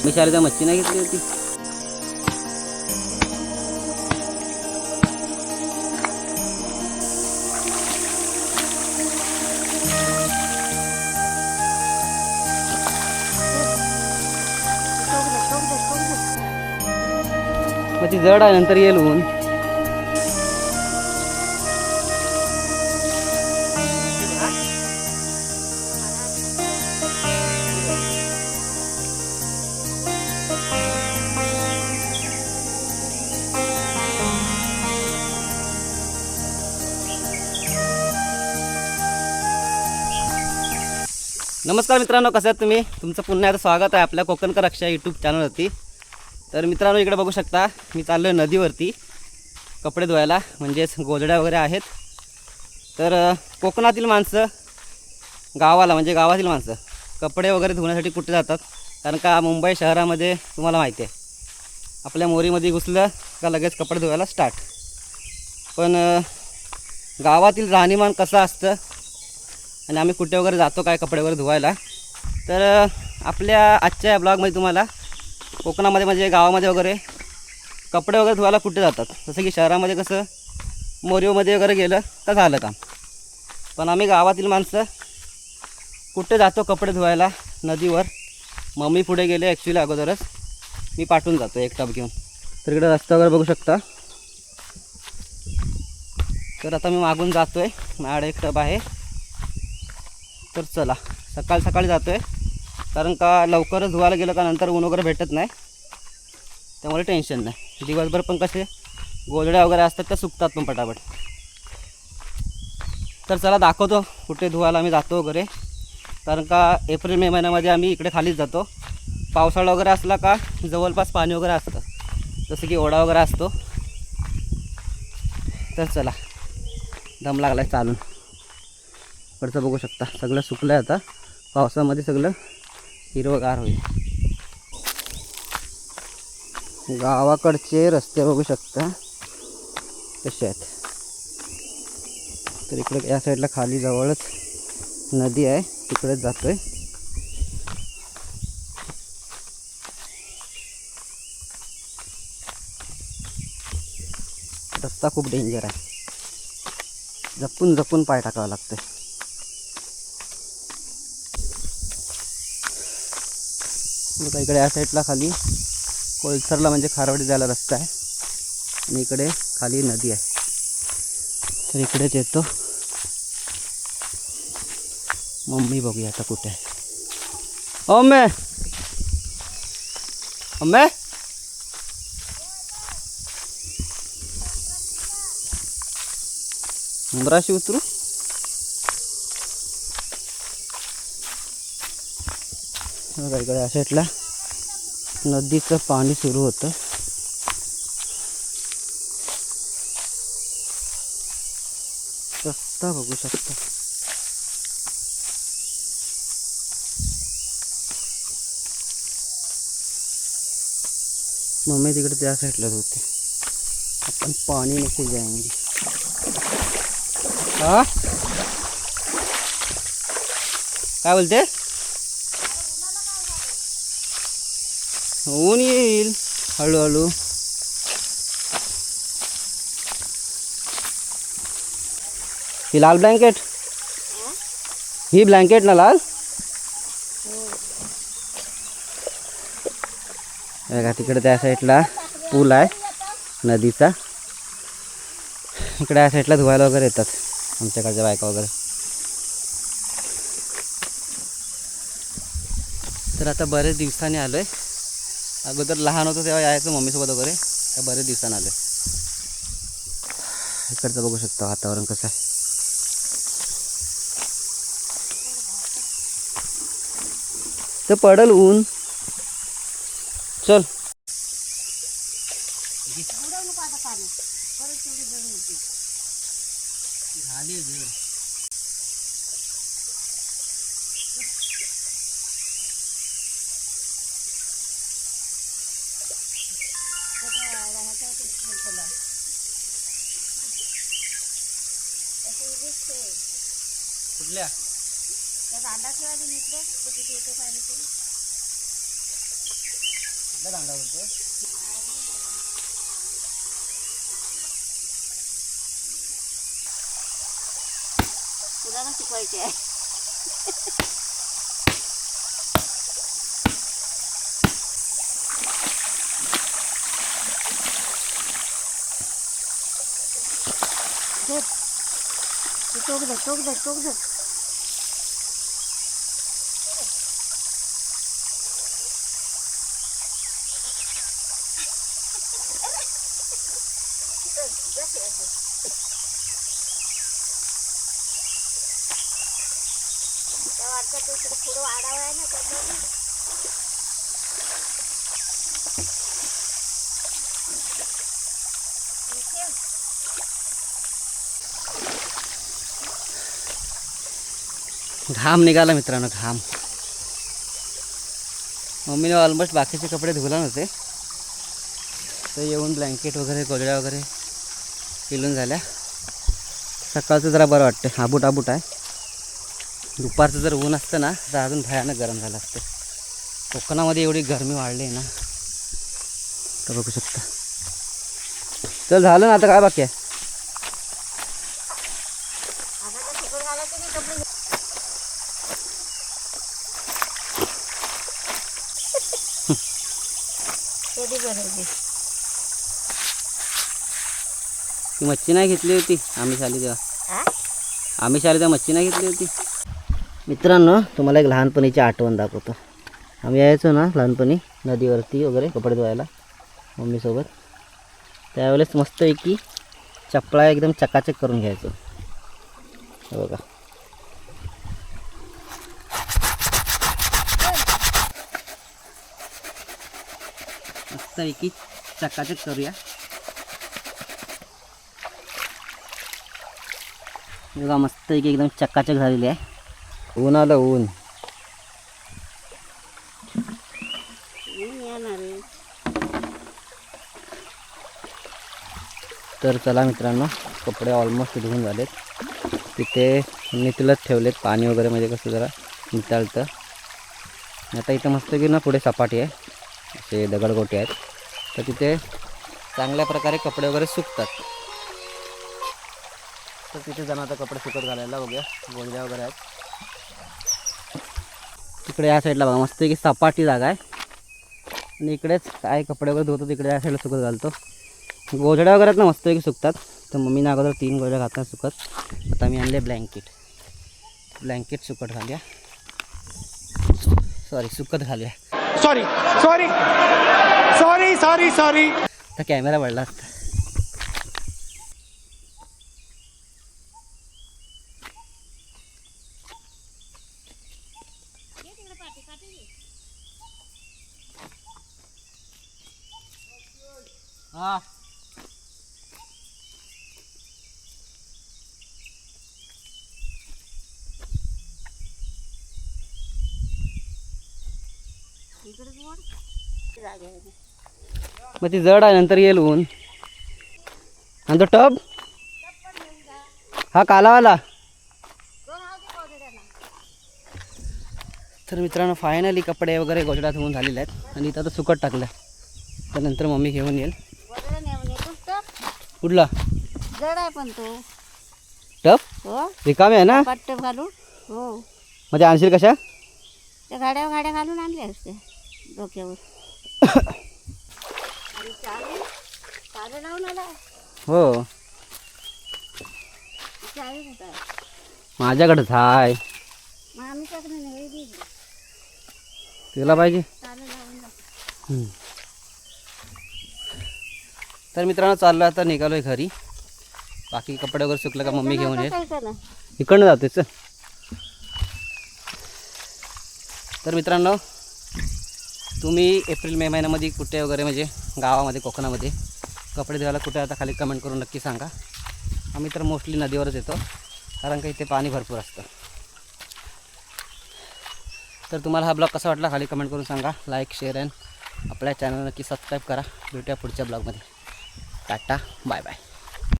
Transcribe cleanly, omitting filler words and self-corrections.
मी शाळेत मच्छी नाही घेतली होती. मग ती जड आहे, नंतर येईल ऊन. नमस्कार मित्रांनो, कसं आहेत तुम्ही? तुमचं पुन्हा एकदा स्वागत आहे आपल्या कोकणकर रक्षा यूट्यूब चॅनलवरती. तर मित्रांनो, इकडे बघू शकता मी चाललो आहे नदीवरती कपडे धुवायला, म्हणजेच गोजड्या वगैरे आहेत. तर कोकणातील माणसं गावाला, म्हणजे गावातील माणसं कपडे वगैरे धुण्यासाठी कुठे जातात? कारण का मुंबई शहरामध्ये तुम्हाला माहिती आहे, आपल्या मोरीमध्ये घुसलं का लगेच कपडे धुवायला स्टार्ट. पण गावातील राहणीमान कसं असतं आणि आम्ही कुठे वगैरे जातो काय कपडे वगैरे धुवायला, तर आपल्या आजच्या या ब्लॉगमध्ये तुम्हाला कोकणामध्ये म्हणजे गावामध्ये वगैरे कपडे वगैरे धुवायला कुठे जातात. जसं की शहरामध्ये कसं मोरीमध्ये वगैरे गेलं तर झालं काम. पण आम्ही गावातील माणसं कुठे जातो कपडे धुवायला? नदीवर. मम्मी पुढे गेले ॲक्च्युली अगोदरच, मी पाठवून जातो एक टब घेऊन. तर इकडे रस्ता वगैरे बघू शकता. तर आता मी मागून जातो आहे, माझ्याकडे एक टब आहे. तर चला, सकाळ सकाळी जातो आहे, कारण का लवकरच धुवायला गेलं का नंतर ऊन वगैरे भेटत नाही, त्यामुळे टेन्शन नाही. दिवसभर पण कसे गोजड्या वगैरे असतात त्या सुकतात पण पटापट. तर चला दाखवतो कुठे धुवायला आम्ही जातो वगैरे. कारण का एप्रिल मे महिन्यामध्ये आम्ही इकडे खालीच जातो. पावसाळा वगैरे असला का जवळपास पाणी वगैरे असतं, जसं की ओढा वगैरे असतो. तर चला, दम लागला आहे चालून. इकडचं बघू शकता सगळं सुकलं आहे, आता पावसामध्ये सगळं हिरवगार होईल. गावाकडचे रस्ते बघू शकता कसे आहेत. तर इकडे या साईडला खाली जवळच नदी आहे, तिकडेच जातो आहे. रस्ता खूप डेंजर आहे, जपून जपून पाय टाकावं लागतं. बघा इकडे या साईडला खाली कोळसरला म्हणजे खारवडी जायला रस्ता आहे, आणि इकडे खाली नदी आहे. तर इकडेच येतो. मम्मी बघूया आता कुठे आहे. अम्मे अम्मे, उमराशी उतरू. बघा इकडे या साईडला नदीचं पाणी सुरू होतं. रस्ता बघू शकता. मम्मी तिकडे त्या साईडलाच होते. आपण पाणी नीचे जाएंगे. हा काय बोलते? ऊन येईल हळूहळू. ही लाल ब्लँकेट, ही ब्लँकेट ना लाल. बघा तिकडे त्या साईडला पूल आहे नदीचा. इकडे या साईडला धुवायला वगैरे येतात आमच्याकडच्या बायका वगैरे. तर आता बरेच दिवसांनी आलो आहे. अगोदर लहान होतो तेव्हा यायचं मम्मीसोबत वगैरे, त्या बरेच दिवसांनी आलो आहे. इकडचं बघू शकता वातावरण कसं आहे. तर पडल ऊन. चल कुठल्या त्या दांडा खेळायला निघले तर तिथे येते पाणी. मुलांना शिकवायचे आहे. टोक दे टोक दे टोक दे. वाटतं ते इकडे पुढं वाढावं आहे ना त्याच्याने. घाम निघाला मित्रांनो, घाम. मम्मीने ऑलमोस्ट बाकीचे कपडे धुला नव्हते, तर येऊन ब्लँकेट वगैरे गोधड्या वगैरे पिलून झाल्या. सकाळचं जरा बरं वाटतं, आबूट आबूट आहे. दुपारचं जर ऊन असतं ना तर अजून भयानक गरम झालं असतं. कोकणामध्ये एवढी गरमी वाढली आहे ना, तर बघू शकता. चल झालं ना, आता काय बाकी आहे. कधी बरोबर ती मच्छी नाही घेतली होती आम्ही शाली तेव्हा. आम्ही शाली तेव्हा मच्छी नाही घेतली होती. मित्रांनो, तुम्हाला एक लहानपणीची आठवण दाखवतो. आम्ही यायचो ना लहानपणी नदीवरती वगैरे कपडे धुवायला मम्मीसोबत. त्यावेळेस मस्तपैकी चपळा एकदम चकाचक करून घ्यायचो. हे बघा, मस्तपैकी चकाचक करूया. बघा मस्तपैकी एकदम चकाचक झालेली आहे. ऊन आलं, ऊन. तर चला मित्रांनो, कपडे ऑलमोस्ट धुवून झालेत. तिथे नितळत ठेवलेत पाणी वगैरे, म्हणजे कसं जरा नितळतं. आता इथं मस्त की ना पुढे सपाटी आहे, असे दगडगोटे आहेत, तर तिथे चांगल्या प्रकारे कपडे वगैरे सुकतात. तर तिथे जाणं आता कपडे सुकत घालायला. बघूया, गोंड्या वगैरे आहेत तिकडे. या साईडला बघा मस्त की सपाटी जागा आहे, आणि इकडेच काय कपडे वगैरे धुतो तिकडे या साईडला सुकत घालतो. गोधड्या वगैरे ना मस्तपैकी सुकतात. तर मम्मीने अगोदर 3 गोधड्या घातल्या सुकत. आता मी आणले ब्लँकेट सुकत घालूया. सुकत घालूया. सॉरी. तर कॅमेरा पडला असता. हा, मग ती जड आहे, नंतर येईल ऊन. आणि तो टब हा कालावाला. तर मित्रांनो, फायनली कपडे वगैरे गोधड्या धुवून झालेले आहेत, आणि इथं आता सुकट टाकलं. तर नंतर मम्मी घेऊन येईल. कुठला जड आहे पण तो टब? हो, रिकामे आहे ना. टब घालून. हो, म्हणजे आणशील कशा? त्या गाड्या घालून आणले असते डोक्यावर. चाले लावून आला. हो, चावी होता माझ्याकडेच आहे. मग आम्ही टाकलं नाही, तुला पाहिजे. चाले लावून. तर मित्रांनो, चाललो आता, निघालोय घरी. बाकी कपडे वगैरे सुकलं का मम्मी घेऊन येईल. इकडनं जातेच. तर मित्रांनो, तुम्ही एप्रिल मे महिन्यामध्ये कुठे वगैरे, म्हणजे गावामध्ये कोकणामध्ये कपडे धुवायला कुठे आता खाली कमेंट करून नक्की सांगा. आम्ही तर मोस्टली नदीवरच येतो, कारण का इथे पाणी भरपूर असतं. तर तुम्हाला हा ब्लॉग कसा वाटला खाली कमेंट करून सांगा. लाईक, शेअर अँड आपल्या चॅनल नक्की सबस्क्राईब करा. भेटूया पुढच्या ब्लॉगमध्ये. Tata, bye bye.